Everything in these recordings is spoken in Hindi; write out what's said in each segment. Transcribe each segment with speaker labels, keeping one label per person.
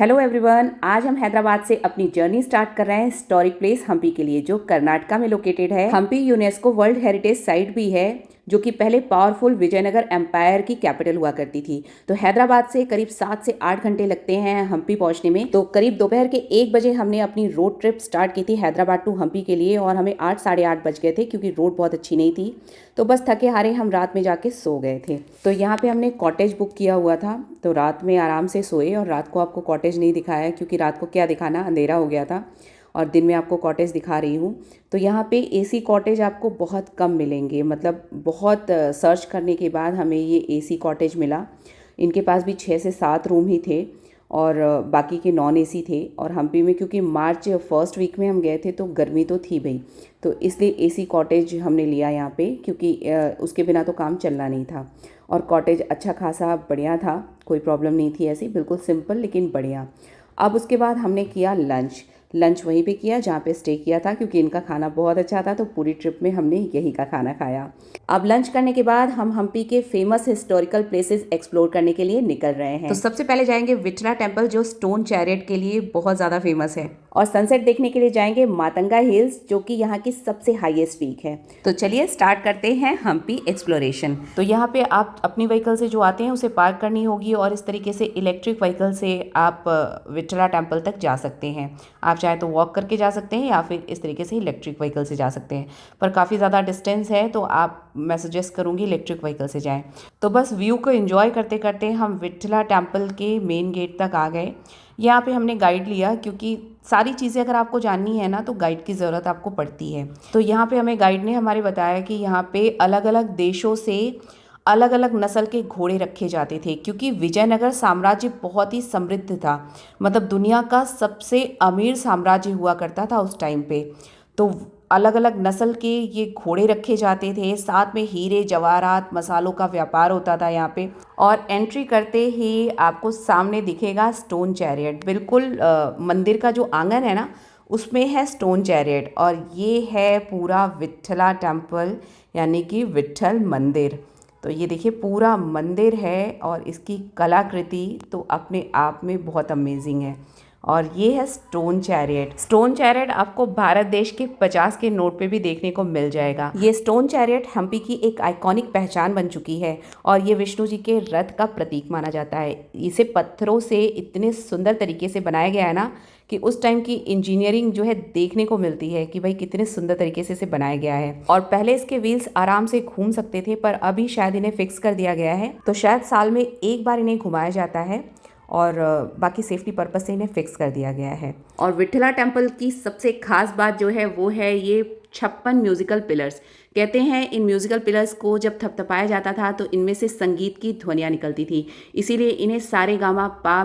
Speaker 1: हेलो एवरीवन, आज हम हैदराबाद से अपनी जर्नी स्टार्ट कर रहे हैं हिस्टोरिक प्लेस हम्पी के लिए, जो कर्नाटका में लोकेटेड है। Hampi UNESCO world heritage site भी है, जो कि पहले पावरफुल विजयनगर एम्पायर की कैपिटल हुआ करती थी। तो हैदराबाद से करीब 7 से 8 घंटे लगते हैं हम्पी पहुंचने में। तो करीब दोपहर के 1 बजे हमने अपनी रोड ट्रिप स्टार्ट की थी हैदराबाद टू हम्पी के लिए, और हमें 8 साढ़े 8 बज गए थे क्योंकि रोड बहुत अच्छी नहीं थी। तो बस थके हारे हम रात में जाके सो गए थे। तो यहाँ पे हमने कॉटेज बुक किया हुआ था, तो रात में आराम से सोए। और रात को आपको कॉटेज नहीं दिखाया क्योंकि रात को क्या दिखाना, अंधेरा हो गया था, और दिन में आपको कॉटेज दिखा रही हूँ। तो यहाँ पे एसी कॉटेज आपको बहुत कम मिलेंगे, मतलब बहुत सर्च करने के बाद हमें ये एसी कॉटेज मिला। इनके पास भी 6 से 7 रूम ही थे और बाकी के नॉन एसी थे। और हम्पी में क्योंकि मार्च फर्स्ट वीक में हम गए थे तो गर्मी तो थी भाई, तो इसलिए एसी कॉटेज हमने लिया यहाँ पे, क्योंकि उसके बिना तो काम चलना नहीं था। और कॉटेज अच्छा खासा बढ़िया था, कोई प्रॉब्लम नहीं थी ऐसी, बिल्कुल सिंपल लेकिन बढ़िया। अब उसके बाद हमने किया लंच वहीं पे किया जहाँ पे स्टे किया था, क्योंकि इनका खाना बहुत अच्छा था, तो पूरी ट्रिप में हमने यही का खाना खाया। अब लंच करने के बाद हम हम्पी के फेमस हिस्टोरिकल प्लेसेस एक्सप्लोर करने के लिए निकल रहे हैं। तो सबसे पहले जाएंगे विठला टेम्पल, जो स्टोन चैरियट के लिए बहुत ज़्यादा फेमस है। और सनसेट देखने के लिए जाएंगे मातंगा हिल्स, जो कि यहाँ की सबसे हाईएस्ट पीक है। तो चलिए स्टार्ट करते हैं हम्पी एक्सप्लोरेशन। तो यहाँ पे आप अपनी व्हीकल से जो आते हैं उसे पार्क करनी होगी, और इस तरीके से इलेक्ट्रिक व्हीकल से आप विठला टेम्पल तक जा सकते हैं। आप चाहे तो वॉक करके जा सकते हैं या फिर इस तरीके से इलेक्ट्रिक व्हीकल से जा सकते हैं, पर काफ़ी ज़्यादा डिस्टेंस है तो मैं सजेस्ट करूँगी इलेक्ट्रिक व्हीकल से जाएं। तो बस व्यू को एंजॉय करते करते हम विठला टेम्पल के मेन गेट तक आ गए। यहाँ पे हमने गाइड लिया, क्योंकि सारी चीज़ें अगर आपको जाननी है ना तो गाइड की ज़रूरत आपको पड़ती है। तो यहाँ पे हमें गाइड ने हमारे बताया कि यहाँ पे अलग अलग देशों से अलग अलग नस्ल के घोड़े रखे जाते थे, क्योंकि विजयनगर साम्राज्य बहुत ही समृद्ध था, मतलब दुनिया का सबसे अमीर साम्राज्य हुआ करता था उस टाइम पे। तो अलग अलग नस्ल के ये घोड़े रखे जाते थे, साथ में हीरे जवाहरात मसालों का व्यापार होता था यहाँ पे। और एंट्री करते ही आपको सामने दिखेगा स्टोन चैरियट, बिल्कुल मंदिर का जो आंगन है ना उसमें है स्टोन चैरियट। और ये है पूरा विठला टेम्पल, यानी कि विठल मंदिर। तो ये देखिए पूरा मंदिर है, और इसकी कलाकृति तो अपने आप में बहुत अमेजिंग है। और ये है स्टोन चैरियट आपको भारत देश के 50 के नोट पे भी देखने को मिल जाएगा। ये स्टोन चैरियट हम्पी की एक आइकॉनिक पहचान बन चुकी है, और ये विष्णु जी के रथ का प्रतीक माना जाता है। इसे पत्थरों से इतने सुंदर तरीके से बनाया गया है ना, कि उस टाइम की इंजीनियरिंग जो है देखने को मिलती है कि भाई कितने सुंदर तरीके से इसे बनाया गया है। और पहले इसके व्हील्स आराम से घूम सकते थे, पर अभी शायद इन्हें फिक्स कर दिया गया है, तो शायद साल में एक बार इन्हें घुमाया जाता है, और बाकी सेफ्टी पर्पस से इन्हें फिक्स कर दिया गया है। और विठला टेम्पल की सबसे खास बात जो है वो है ये 56 म्यूजिकल पिलर्स। कहते हैं इन म्यूजिकल पिलर्स को जब थपथपाया जाता था तो इनमें से संगीत की ध्वनियाँ निकलती थी, इसीलिए इन्हें सारे गामा पा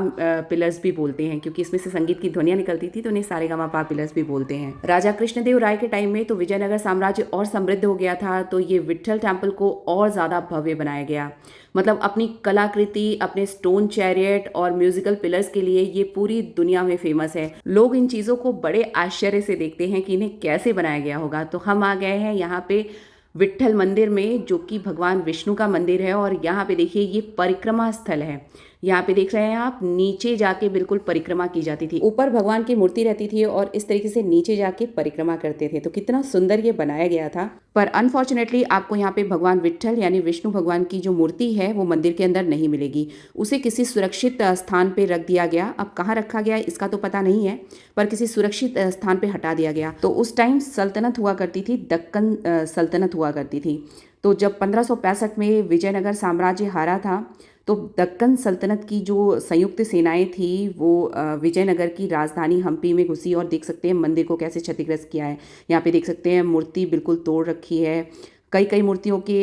Speaker 1: पिलर्स भी बोलते हैं, क्योंकि इसमें से संगीत की ध्वनियाँ निकलती थी तो इन्हें सारे गामा पा पिलर्स भी बोलते हैं। राजा कृष्णदेव राय के टाइम में तो विजयनगर साम्राज्य और समृद्ध हो गया था, तो ये विठल टेम्पल को और ज़्यादा भव्य बनाया गया। मतलब अपनी कलाकृति, अपने स्टोन चैरियट और म्यूजिकल पिलर्स के लिए ये पूरी दुनिया में फेमस है। लोग इन चीज़ों को बड़े आश्चर्य से देखते हैं कि इन्हें कैसे बनाया गया होगा। तो हम आ गए हैं यहाँ पे विठल मंदिर में, जो कि भगवान विष्णु का मंदिर है। और यहाँ पे देखिए ये परिक्रमा स्थल है, यहाँ पे देख रहे हैं आप, नीचे जाके बिल्कुल परिक्रमा की जाती थी। ऊपर भगवान की मूर्ति रहती थी और इस तरीके से नीचे जाके परिक्रमा करते थे। तो कितना सुंदर ये बनाया गया था। पर अनफॉर्चुनेटली आपको यहाँ पे भगवान विठल यानी विष्णु भगवान की जो मूर्ति है वो मंदिर के अंदर नहीं मिलेगी, उसे किसी सुरक्षित स्थान पे रख दिया गया। अब कहाँ रखा गया इसका तो पता नहीं है, पर किसी सुरक्षित स्थान पे हटा दिया गया। तो उस टाइम सल्तनत हुआ करती थी, दक्कन सल्तनत हुआ करती थी। तो जब 1565 में विजयनगर साम्राज्य हारा था, तो दक्कन सल्तनत की जो संयुक्त सेनाएं थी वो विजयनगर की राजधानी हम्पी में घुसी, और देख सकते हैं मंदिर को कैसे क्षतिग्रस्त किया है। यहाँ पे देख सकते हैं मूर्ति बिल्कुल तोड़ रखी है, कई मूर्तियों के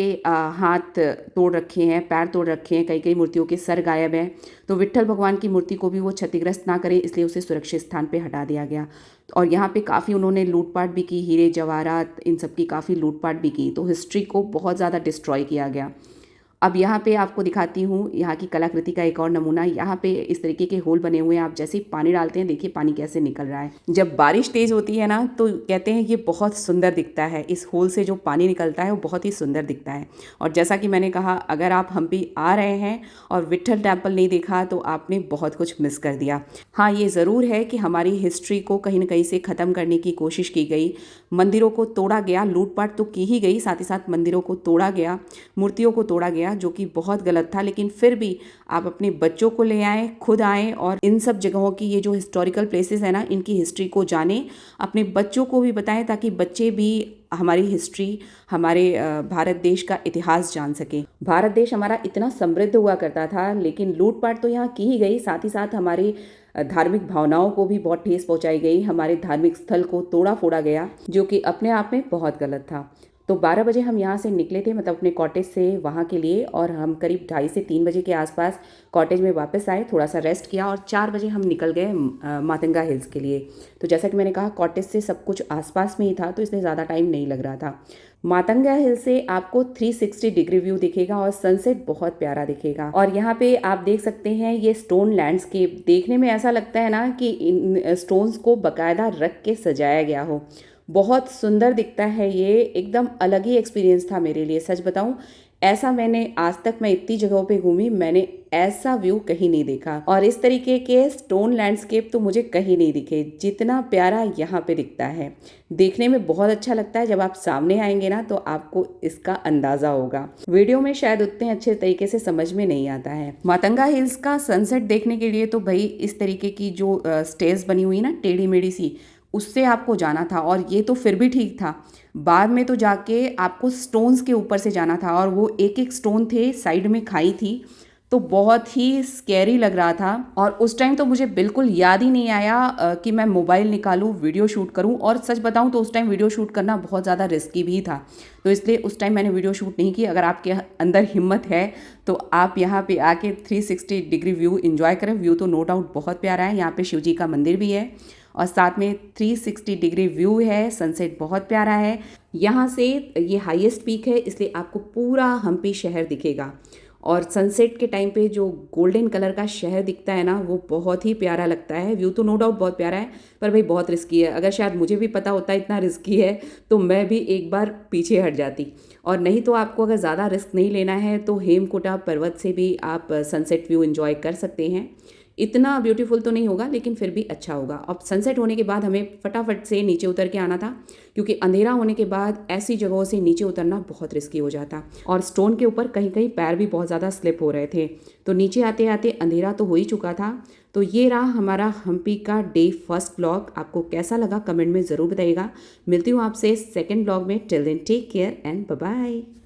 Speaker 1: हाथ तोड़ रखे हैं, पैर तोड़ रखे हैं, कई मूर्तियों के सर गायब हैं। तो विठल भगवान की मूर्ति को भी वो क्षतिग्रस्त ना करे, इसलिए उसे सुरक्षित स्थान पे हटा दिया गया। और यहाँ पे काफ़ी उन्होंने लूटपाट भी की, हीरे जवाहरात इन सब की काफ़ी लूटपाट भी की, तो हिस्ट्री को बहुत ज़्यादा डिस्ट्रॉय किया गया। अब यहाँ पे आपको दिखाती हूँ यहाँ की कलाकृति का एक और नमूना। यहाँ पे इस तरीके के होल बने हुए हैं, आप जैसे ही पानी डालते हैं देखिए पानी कैसे निकल रहा है। जब बारिश तेज़ होती है ना तो कहते हैं ये बहुत सुंदर दिखता है, इस होल से जो पानी निकलता है वो बहुत ही सुंदर दिखता है। और जैसा कि मैंने कहा, अगर आप हम्पी आ रहे हैं और विट्ठल टेम्पल नहीं देखा तो आपने बहुत कुछ मिस कर दिया। हाँ, ये ज़रूर है कि हमारी हिस्ट्री को कहीं ना कहीं से ख़त्म करने की कोशिश की गई, मंदिरों को तोड़ा गया, लूटपाट तो की ही गई, साथ ही साथ मंदिरों को तोड़ा गया, मूर्तियों को तोड़ा गया, जो कि बहुत गलत था। लेकिन फिर भी आप अपने बच्चों को ले आएँ, खुद आएँ और इन सब जगहों की, ये जो हिस्टोरिकल प्लेसेस है ना, इनकी हिस्ट्री को जानें, अपने बच्चों को भी बताएं ताकि बच्चे भी हमारी हिस्ट्री, हमारे भारत देश का इतिहास जान सकें। भारत देश हमारा इतना समृद्ध हुआ करता था, लेकिन लूटपाट तो यहाँ की ही गई, साथ ही साथ हमारी धार्मिक भावनाओं को भी बहुत ठेस पहुंचाई गई, हमारे धार्मिक स्थल को तोड़ा फोड़ा गया, जो कि अपने आप में बहुत गलत था। तो 12 बजे हम यहाँ से निकले थे, मतलब अपने कॉटेज से वहाँ के लिए, और हम करीब 2:30 से 3 बजे के आसपास कॉटेज में वापस आए, थोड़ा सा रेस्ट किया और 4 बजे हम निकल गए मातंगा हिल्स के लिए। तो जैसा कि मैंने कहा, कॉटेज से सब कुछ आसपास में ही था, तो इसलिए ज़्यादा टाइम नहीं लग रहा था। मातंगा हिल से आपको 360 डिग्री व्यू दिखेगा और सनसेट बहुत प्यारा दिखेगा। और यहाँ पे आप देख सकते हैं ये स्टोन लैंडस्केप, देखने में ऐसा लगता है ना कि इन स्टोन्स को बाकायदा रख के सजाया गया हो। बहुत सुंदर दिखता है ये, एकदम अलग ही एक्सपीरियंस था मेरे लिए। सच बताऊं, ऐसा मैंने आज तक, मैं इतनी जगहों पे घूमी, मैंने ऐसा व्यू कहीं नहीं देखा। और इस तरीके के स्टोन लैंडस्केप तो मुझे कहीं नहीं दिखे जितना प्यारा यहाँ पे दिखता है। देखने में बहुत अच्छा लगता है, जब आप सामने आएंगे ना तो आपको इसका अंदाजा होगा। वीडियो में शायद उतने अच्छे तरीके से समझ में नहीं आता है। मातंगा हिल्स का सनसेट देखने के लिए तो भाई इस तरीके की जो स्टेज बनी हुई ना, टेढ़ी मेढ़ी सी, उससे आपको जाना था, और ये तो फिर भी ठीक था। बाद में तो जाके आपको स्टोन्स के ऊपर से जाना था, और वो एक एक स्टोन थे, साइड में खाई थी, तो बहुत ही स्कैरी लग रहा था। और उस टाइम तो मुझे बिल्कुल याद ही नहीं आया कि मैं मोबाइल निकालूं, वीडियो शूट करूं। और सच बताऊं तो उस टाइम वीडियो शूट करना बहुत ज़्यादा रिस्की भी था, तो इसलिए उस टाइम मैंने वीडियो शूट नहीं की। अगर आपके अंदर हिम्मत है तो आप यहाँ पे आके 360 डिग्री व्यू एंजॉय करें। व्यू तो नो डाउट बहुत प्यारा है, यहाँ पे शिव जी का मंदिर भी है और साथ में 360 डिग्री व्यू है, सनसेट बहुत प्यारा है। यहाँ से ये हाईएस्ट पीक है, इसलिए आपको पूरा हम्पी शहर दिखेगा। और सनसेट के टाइम पे जो गोल्डन कलर का शहर दिखता है ना, वो बहुत ही प्यारा लगता है। व्यू तो नो डाउट बहुत प्यारा है, पर भाई बहुत रिस्की है। अगर शायद मुझे भी पता होता इतना रिस्की है तो मैं भी एक बार पीछे हट जाती। और नहीं तो आपको अगर ज़्यादा रिस्क नहीं लेना है तो हेमकुटा पर्वत से भी आप सनसेट व्यू एंजॉय कर सकते हैं। इतना ब्यूटीफुल तो नहीं होगा, लेकिन फिर भी अच्छा होगा। अब सनसेट होने के बाद हमें फटाफट से नीचे उतर के आना था, क्योंकि अंधेरा होने के बाद ऐसी जगहों से नीचे उतरना बहुत रिस्की हो जाता, और स्टोन के ऊपर कहीं कहीं पैर भी बहुत ज़्यादा स्लिप हो रहे थे। तो नीचे आते आते अंधेरा तो हो ही चुका था। तो ये रहा हमारा हम्पी का डे फर्स्ट ब्लॉग। आपको कैसा लगा कमेंट में ज़रूर बताइएगा। मिलती हूँ आपसे सेकेंड ब्लॉग में। Till then take care and bye bye.